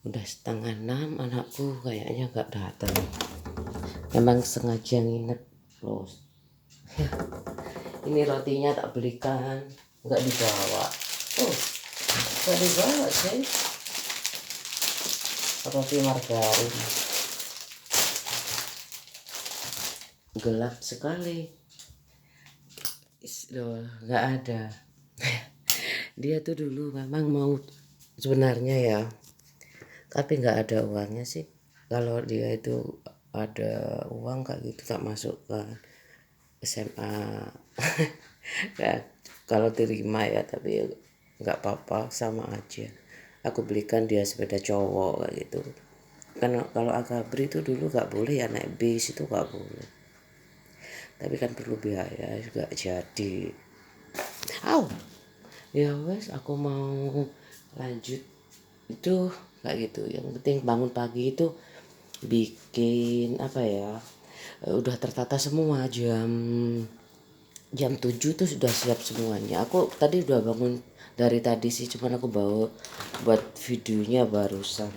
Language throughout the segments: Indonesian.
Udah setengah 6 anakku kayaknya nggak datang. Memang sengaja nginep loh. Ini rotinya tak belikan, nggak dibawa. Oh, nggak dibawa sih. Roti margarin. Gelap sekali. Loh, nggak ada. Dia tuh dulu memang mau sebenarnya ya, tapi nggak ada uangnya sih. Kalau dia itu ada uang kayak gitu tak masukkan SMA. Ya, kalau terima ya, tapi nggak apa-apa, sama aja. Aku belikan dia sepeda cowok kayak gitu. Kan kalau Akabri itu dulu nggak boleh ya, naik bis itu nggak boleh. Tapi kan perlu biaya juga jadi. Au, ya wes aku mau lanjut itu kayak gitu. Yang penting bangun pagi itu bikin apa ya, udah tertata semua. Jam 7 tuh sudah siap semuanya. Aku tadi udah bangun dari tadi sih, cuman aku bawa buat videonya barusan.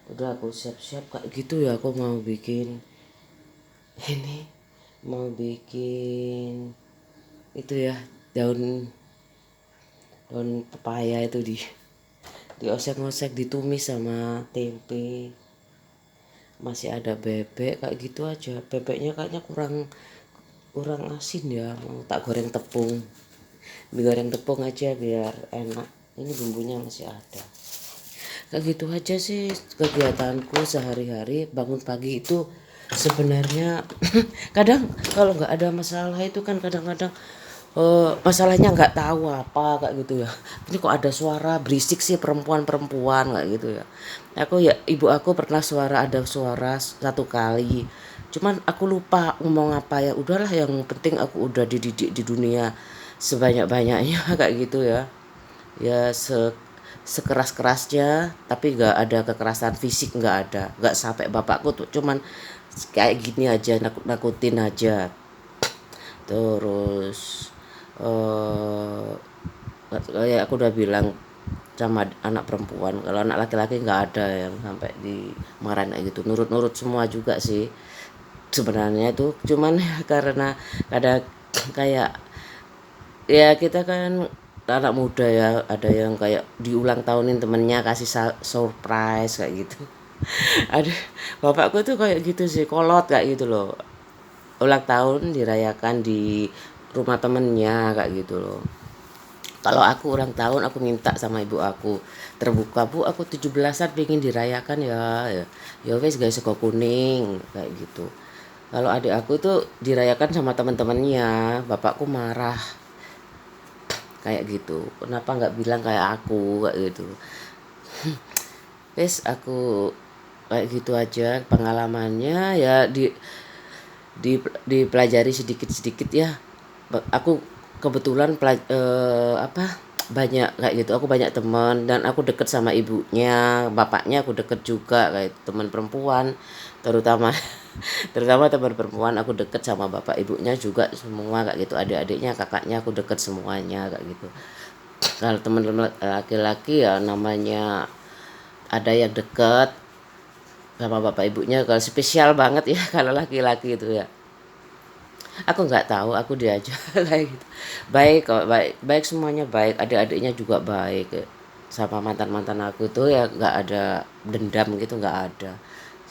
Udah aku siap-siap kayak gitu ya. Aku mau bikin ini, mau bikin itu ya, daun daun pepaya itu diosek-osek, ditumis sama tempe. Masih ada bebek kayak gitu aja. Bebeknya kayaknya kurang kurang asin ya, mau tak goreng tepung. Digoreng tepung aja biar enak. Ini bumbunya masih ada. Kayak gitu aja sih kegiatanku sehari-hari. Bangun pagi itu sebenarnya kadang kalau nggak ada masalah itu kan kadang-kadang masalahnya nggak tahu apa kayak gitu ya. Ini kok ada suara berisik sih, perempuan-perempuan kayak gitu ya. Aku ya, ibu aku pernah ada suara satu kali. Cuman aku lupa ngomong apa ya. Udahlah, yang penting aku udah dididik di dunia sebanyak-banyaknya kayak gitu ya. Ya sekeras-kerasnya, tapi nggak ada kekerasan fisik, nggak ada, nggak sampai bapakku tuh, cuman kayak gini aja, nakut-nakutin aja. Terus ya aku udah bilang sama anak perempuan, kalau anak laki-laki nggak ada yang sampai dimarahin kayak gitu, nurut-nurut semua juga sih sebenarnya itu. Cuman karena ada kayak, ya kita kan anak muda ya, ada yang kayak diulang tahunin temennya, kasih surprise kayak gitu. Ada bapakku tuh kayak gitu sih, kolot kayak gitu loh. Ulang tahun dirayakan di rumah temennya kayak gitu loh. Kalau aku ulang tahun, aku minta sama ibu aku terbuka, bu aku 17-an pengen dirayakan ya. Ya wes guys, sego kuning kayak gitu. Kalau adik aku tuh dirayakan sama teman-temannya, bapakku marah kayak gitu. Kenapa nggak bilang kayak aku kayak gitu. Wes aku kayak gitu aja pengalamannya ya, dipelajari sedikit-sedikit ya. Aku kebetulan banyak kayak gitu. Aku banyak teman dan aku deket sama ibunya, bapaknya aku deket juga kayak teman perempuan, terutama terutama teman perempuan aku deket sama bapak ibunya juga semua kayak gitu. Adik-adiknya, kakaknya aku deket semuanya kayak gitu. Kalau teman-teman laki-laki ya namanya ada yang deket sama bapak ibunya. Kalau spesial banget ya kalau laki-laki itu ya. Aku nggak tahu, aku diajak kayak gitu. Baik kok, baik, baik semuanya baik. Adik-adiknya juga baik. Sama mantan-mantan aku tuh ya nggak ada dendam gitu, nggak ada.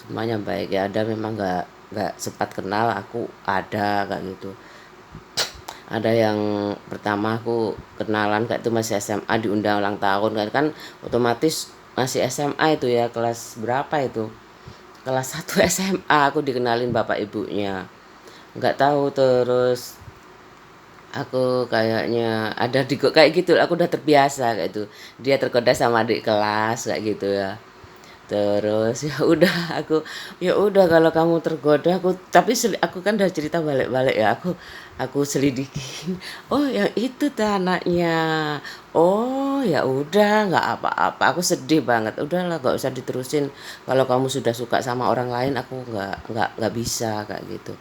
Semuanya baik ya. Ada memang nggak sempat kenal, aku ada kayak gitu. Ada yang pertama aku kenalan kayak itu masih SMA, diundang ulang tahun kan otomatis masih SMA itu ya, kelas berapa itu, kelas 1 SMA aku dikenalin bapak ibunya, nggak tahu. Terus aku kayaknya ada di kayak gitu, aku udah terbiasa kayak itu, dia tergoda sama adik kelas kayak gitu ya. Terus ya udah, ya udah kalau kamu tergoda, aku kan udah cerita balik-balik ya, aku selidikin. Oh yang itu tuh anaknya. Oh oh ya udah nggak apa-apa, aku sedih banget, udahlah nggak usah diterusin, kalau kamu sudah suka sama orang lain aku nggak bisa kayak gitu.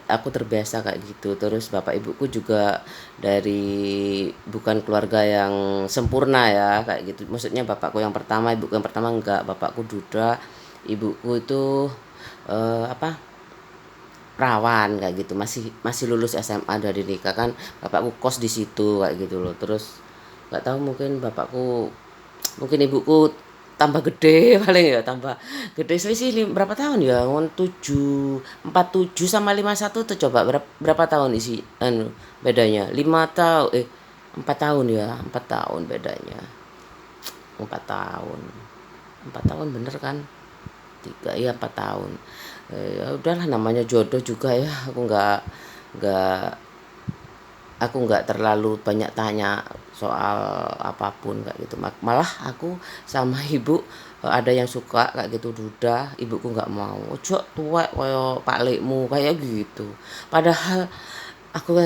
Aku terbiasa kayak gitu. Terus bapak ibuku juga dari bukan keluarga yang sempurna ya kayak gitu, maksudnya bapakku yang pertama, ibuku yang pertama enggak, bapakku duda, ibuku itu apa, perawan kayak gitu, masih masih lulus SMA dari nikah kan, bapakku kos di situ kayak gitu loh. Terus nggak tahu, mungkin bapakku, mungkin ibuku tambah gede paling ya, tambah gede selisih berapa tahun ya, ngon 47 sama 51 tuh, coba berapa tahun isi anu bedanya, 5 tahun 4 tahun ya, 4 tahun bedanya, 4 tahun, 4 tahun bener kan, 3 ya 4 tahun. Ya udahlah, namanya jodoh juga ya, nggak aku nggak terlalu banyak tanya soal apapun kayak gitu. Malah aku sama ibu ada yang suka kayak gitu duda, ibuku nggak mau, ojo tuwek koyo Pak Lekmu kayak gitu. Padahal aku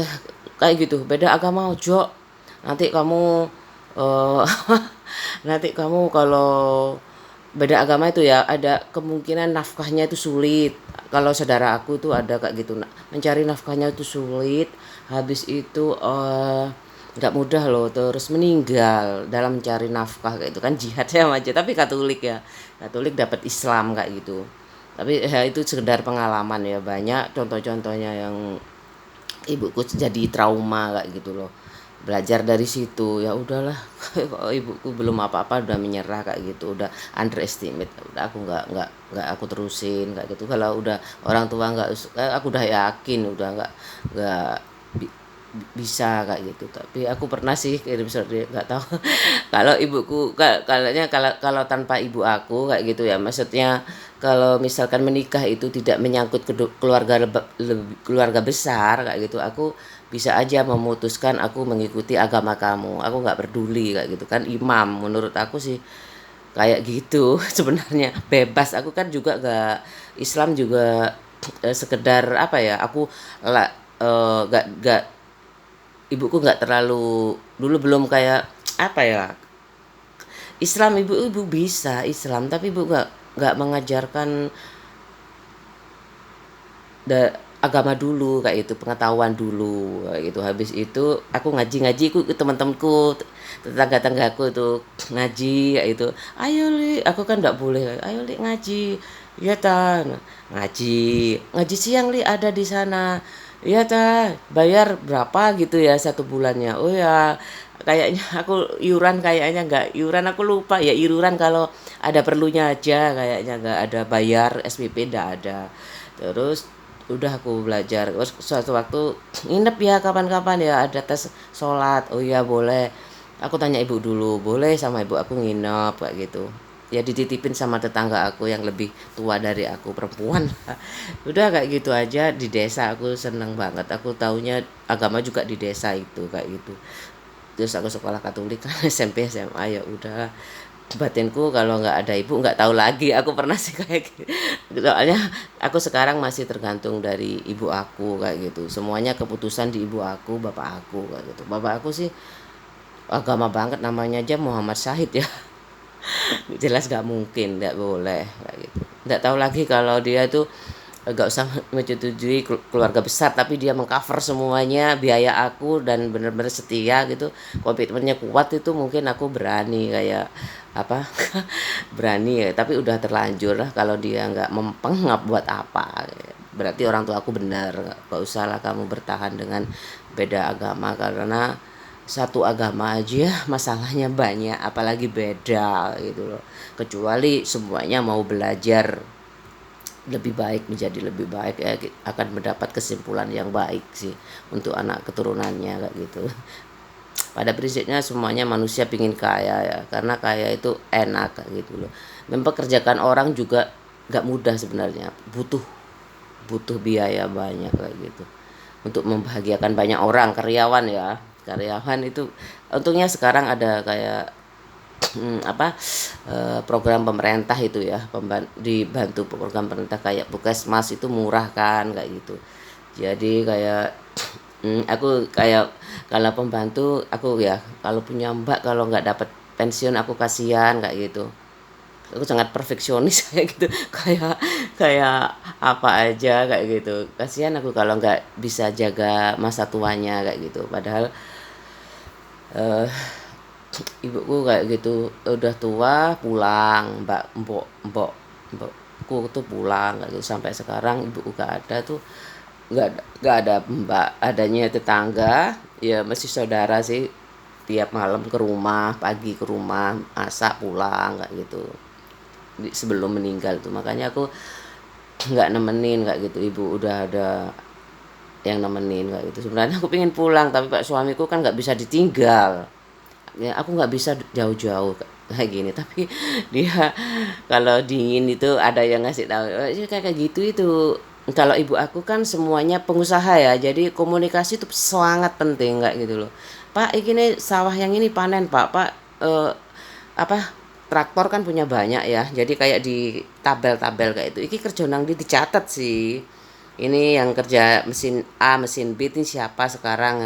kayak gitu, beda agama ojo, nanti kamu eh, nanti kamu kalau beda agama itu ya ada kemungkinan nafkahnya itu sulit. Kalau saudara aku tuh ada kayak gitu, mencari nafkahnya itu sulit, habis itu nggak mudah loh, terus meninggal dalam mencari nafkah kayak itu kan, jihad ya aja, tapi Katolik ya, Katolik dapat Islam kayak gitu. Tapi ya itu sekedar pengalaman ya, banyak contoh-contohnya yang ibuku jadi trauma kayak gitu loh, belajar dari situ. Ya udahlah, kalau ibuku belum apa-apa udah menyerah kayak gitu, udah underestimate, udah aku nggak aku terusin kayak gitu. Kalau udah orang tua nggak, aku udah yakin udah nggak bisa kayak gitu. Tapi aku pernah sih kirim surat, nggak tahu kalau ibuku kalau tanpa ibu aku kayak gitu ya, maksudnya kalau misalkan menikah itu tidak menyangkut keluarga besar kayak gitu, aku bisa aja memutuskan aku mengikuti agama kamu, aku nggak peduli kayak gitu kan, imam menurut aku sih kayak gitu. Sebenarnya bebas, aku kan juga nggak Islam juga, sekedar apa ya, aku lah nggak, ibuku nggak terlalu, dulu belum kayak apa ya, Islam, ibu bisa Islam tapi ibu nggak mengajarkan agama dulu kayak itu, pengetahuan dulu kayak gitu. Habis itu aku ngaji ke teman-temanku, tetangga-tanggaku itu ngaji kayak itu, ayo li, aku kan nggak boleh, ayo li ngaji, ya tan, ngaji siang li ada di sana, ya ta, bayar berapa gitu ya satu bulannya, oh ya kayaknya aku iuran, kayaknya nggak iuran, aku lupa ya, iuran kalau ada perlunya aja, kayaknya nggak ada bayar SPP, nggak ada. Terus udah aku belajar. Terus suatu waktu nginep ya, kapan-kapan ya ada tes sholat, oh iya boleh, aku tanya ibu dulu, boleh sama ibu aku nginep kayak gitu ya, dititipin sama tetangga aku yang lebih tua dari aku, perempuan. Udah kayak gitu aja di desa, aku seneng banget, aku taunya agama juga di desa itu kayak gitu. Terus aku sekolah Katolik kan, SMP SMA, ya udah, batinku kalau nggak ada ibu nggak tahu lagi aku pernah sih kayak gitu. Soalnya aku sekarang masih tergantung dari ibu aku kayak gitu, semuanya keputusan di ibu aku, bapak aku kayak gitu. Bapak aku sih agama banget, namanya aja Muhammad Syahid ya. Jelas nggak mungkin, nggak boleh kayak gitu. Nggak tahu lagi kalau dia itu nggak usah menyetujui keluarga besar, tapi dia mengcover semuanya, biaya aku, dan benar-benar setia gitu, komitmennya kuat, itu mungkin aku berani kayak apa, berani ya, tapi udah terlanjur lah, kalau dia nggak mempeng nggak buat apa, berarti orang tua aku benar, nggak usah lah kamu bertahan dengan beda agama, karena satu agama aja masalahnya banyak, apalagi beda gitu loh. Kecuali semuanya mau belajar lebih baik, menjadi lebih baik ya, akan mendapat kesimpulan yang baik sih untuk anak keturunannya kayak gitu. Pada prinsipnya semuanya manusia pingin kaya ya, karena kaya itu enak kayak gitu loh. Mempekerjakan orang juga gak mudah sebenarnya, butuh butuh biaya banyak kayak gitu untuk membahagiakan banyak orang, karyawan ya, karyawan itu untungnya sekarang ada kayak apa, program pemerintah itu ya, dibantu program pemerintah kayak Puskesmas itu murah kan kayak gitu. Jadi kayak Aku kayak kalau pembantu aku ya kalau punya mbak kalau nggak dapat pensiun aku kasihan kayak gitu. Aku sangat perfeksionis kayak gitu, kayak kayak apa aja kayak gitu. Kasihan aku kalau nggak bisa jaga masa tuanya kayak gitu. Padahal eh, ibuku kayak gitu udah tua pulang, mbokku tuh pulang kayak gitu. Sampai sekarang ibuku gak ada tuh, nggak ada mbak, adanya tetangga ya masih saudara sih, tiap malam ke rumah, pagi ke rumah, masak pulang kayak gitu. Sebelum meninggal tuh makanya aku nggak nemenin kayak gitu, ibu udah ada yang nemenin kayak gitu. Sebenarnya aku pengen pulang tapi pak suamiku kan nggak bisa ditinggal ya, aku nggak bisa jauh-jauh kayak gini. Tapi dia kalau dingin itu ada yang ngasih tahu, kayak gitu itu. Kalau ibu aku kan semuanya pengusaha ya, jadi komunikasi itu sangat penting kayak gitu loh. Pak ini sawah yang ini panen pak, eh, apa traktor kan punya banyak ya, jadi kayak di tabel-tabel kayak itu iki kerja nang dicatat sih, ini yang kerja mesin A mesin B ini siapa sekarang,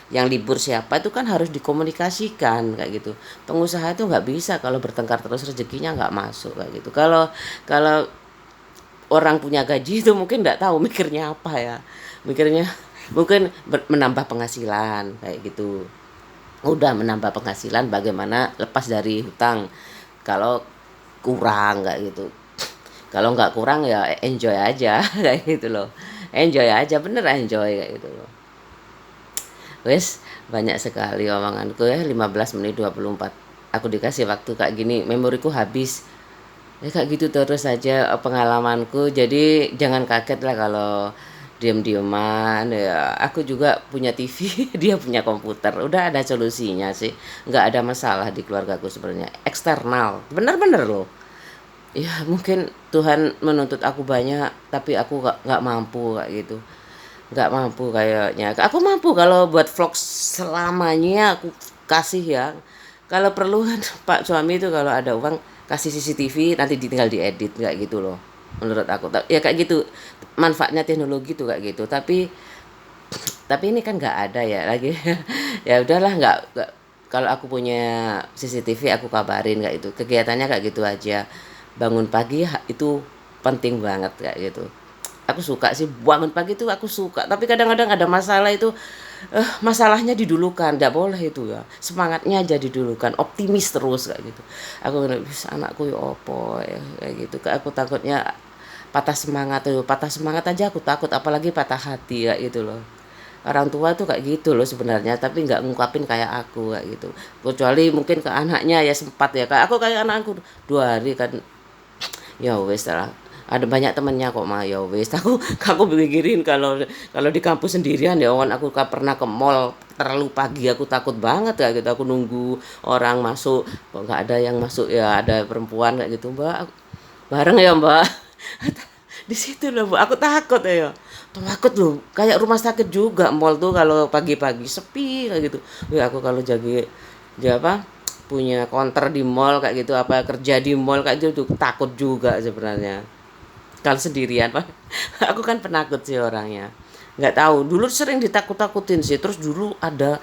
yang libur siapa, itu kan harus dikomunikasikan kayak gitu. Pengusaha itu nggak bisa kalau bertengkar terus, rezekinya nggak masuk kayak gitu. Kalau kalau orang punya gaji itu mungkin nggak tahu mikirnya apa ya, mikirnya mungkin menambah penghasilan kayak gitu, udah menambah penghasilan bagaimana lepas dari hutang. Kalau kurang kayak gitu, kalau nggak kurang ya enjoy aja kayak gitu loh, enjoy aja, bener enjoy kayak gitu loh. Wes banyak sekali omonganku ya, 15 menit 24 aku dikasih waktu kayak gini memoriku habis ya kayak gitu terus saja pengalamanku. Jadi jangan kaget lah kalau diam-diaman ya, aku juga punya TV dia punya komputer, udah ada solusinya sih, nggak ada masalah di keluargaku sebenarnya eksternal, bener-bener loh. Ya mungkin Tuhan menuntut aku banyak tapi aku nggak mampu kayak gitu, nggak mampu kayaknya. Aku mampu kalau buat vlog selamanya aku kasih ya, kalau perlu kan pak suami itu kalau ada uang kasih CCTV nanti tinggal diedit nggak gitu loh, menurut aku ya kayak gitu manfaatnya teknologi tuh kayak gitu. Tapi ini kan nggak ada ya lagi ya udahlah, nggak, kalau aku punya CCTV aku kabarin kayak itu, kegiatannya kayak gitu aja. Bangun pagi itu penting banget kayak gitu. Aku suka sih bangun pagi itu, aku suka, tapi kadang-kadang ada masalah itu, masalahnya didulukan, nggak boleh itu ya, semangatnya aja didulukan, optimis terus kayak gitu. Aku bisa anakku ya opo ya kayak gitu, aku takutnya patah semangat tuh, patah semangat aja aku takut, apalagi patah hati ya gitu loh. Orang tua tuh kayak gitu loh sebenarnya, tapi nggak ngungkapin kayak aku kayak gitu. Kecuali mungkin ke anaknya ya sempat ya, kayak aku kayak anakku 2 hari kan ya wes lah, ada banyak temennya kok mah ya wes. Aku pikirin kalau kalau di kampus sendirian ya wan, aku pernah ke mall terlalu pagi, aku takut banget kayak gitu, aku nunggu orang masuk kok nggak ada yang masuk ya, ada perempuan kayak gitu, mbak bareng ya mbak di situ loh mbak, aku takut ya, takut loh, kayak rumah sakit juga mall tuh kalau pagi-pagi sepi kayak gitu. Ya aku kalau jaga apa punya konter di mall kayak gitu, apa kerja di mall kayak gitu tuh takut juga sebenarnya kalau sendirian Pak. Aku kan penakut sih orangnya, nggak tahu dulu sering ditakut-takutin sih. Terus dulu ada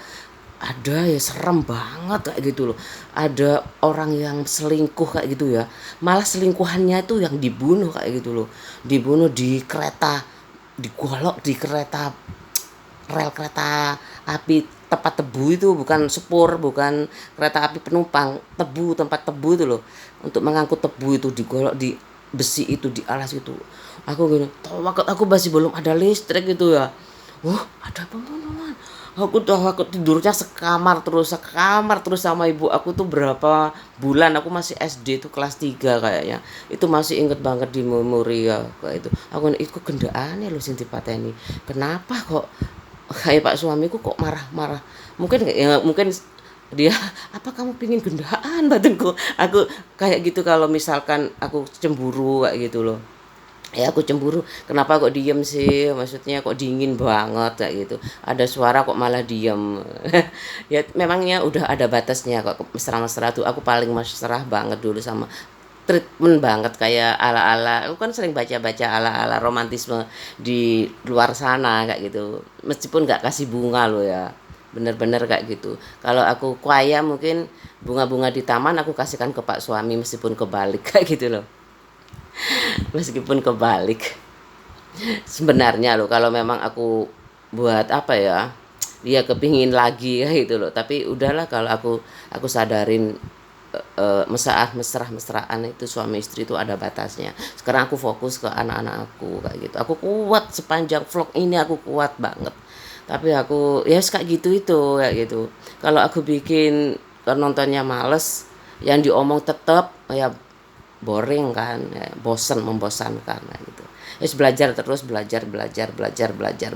ya serem banget kayak gitu loh, ada orang yang selingkuh kayak gitu ya, malah selingkuhannya itu yang dibunuh kayak gitu loh, dibunuh di kereta, digolok di kereta, rel kereta api tempat tebu itu, bukan sepur, bukan kereta api penumpang, tebu, tempat tebu itu loh, untuk mengangkut tebu itu digolok di besi itu, di alas itu. Aku gini, waktu aku masih belum ada listrik gitu ya, ada pembunuhan. Aku tidurnya sekamar terus sama ibu aku tuh berapa bulan, aku masih SD tuh kelas 3 kayaknya. Itu masih inget banget di memori ya kayak itu. Aku itu gendaan loh sing dipateni. Kenapa kok kayak pak suamiku kok marah-marah? Mungkin ya, mungkin dia apa kamu pingin gendaan batinku. Aku kayak gitu kalau misalkan aku cemburu kayak gitu loh. Ya aku cemburu, kenapa kok diem sih, maksudnya kok dingin banget kayak gitu, ada suara kok malah diem. Ya memangnya udah ada batasnya kok, mesra-mesra tuh aku paling mesra banget dulu sama treatment banget kayak ala-ala, aku kan sering baca-baca ala-ala romantisme di luar sana kayak gitu. Meskipun nggak kasih bunga loh ya, bener-bener kayak gitu. Kalau aku kuaya mungkin bunga-bunga di taman aku kasihkan ke pak suami meskipun kebalik kayak gitu loh. Meskipun kebalik. Sebenarnya loh kalau memang aku buat apa ya, dia kepingin lagi kayak gitu loh. Tapi udahlah kalau aku sadarin mesra-mesraan itu suami istri itu ada batasnya. Sekarang aku fokus ke anak-anak aku kayak gitu. Aku kuat sepanjang vlog ini aku kuat banget. Tapi aku ya kayak gitu itu kayak gitu. Kalau aku bikin nontonnya males, yang diomong tetep ya boring kan, ya, bosen membosankan kayak gitu. Terus belajar terus belajar belajar belajar belajar